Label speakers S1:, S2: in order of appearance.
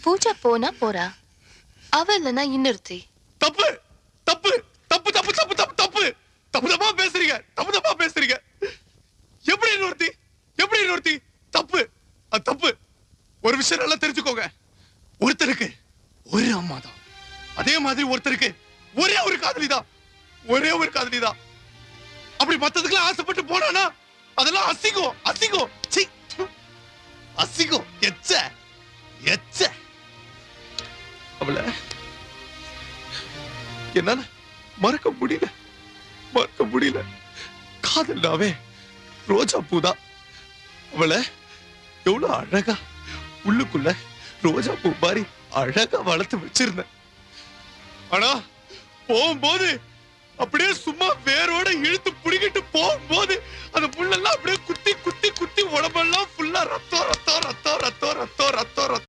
S1: பூஜா போனா போறா, அவ இல்லனா இன்னொருத்தி.
S2: தப்பு தப்பு தப்பு தப்பு தப்பு தப்பு தப்பு தப்பு தப்பா பேசுறீங்க, தப்பு தப்பா பேசுறீங்க. எப்படி இன்னொருத்தி தப்பு, அது தப்பு. ஒரு விஷயம் நல்லா தெரிஞ்சுக்கோங்க, ஒருத்தருக்கு ஒரு அம்மா தான், அதே மாதிரி ஒருத்தருக்கு ஒரே ஒரு காதலி தான், ஒரே ஒரு காதலி தான். அப்படி மத்ததுக்கெல்லாம் ஆசைப்பட்டு போனானா அதெல்லாம் அசிங்கம், அசிங்கம், சீ, அசிங்கம், எச்ச எச்ச. அவள என்னால மறக்க முடியல, மறக்க முடியல. காதல்னாவே ரோஜா பூதான். அவளை எவ்வளவு அழகா உள்ளுக்குள்ள ரோஜா பூ மாதிரி அழகா வளர்த்து வச்சிருந்தேன். ஆனா போகும்போது அப்படியே சும்மா வேரோட இழுத்து புடிக்கிட்டு போகும்போது அந்த புல்லெல்லாம் அப்படியே குத்தி குத்தி குத்தி உடம்பெல்லாம் ஃபுல்லா ரத்தம் ரத்தம் ரத்தம் ரத்தம் ரத்தம் ரத்தம் ரத்தம்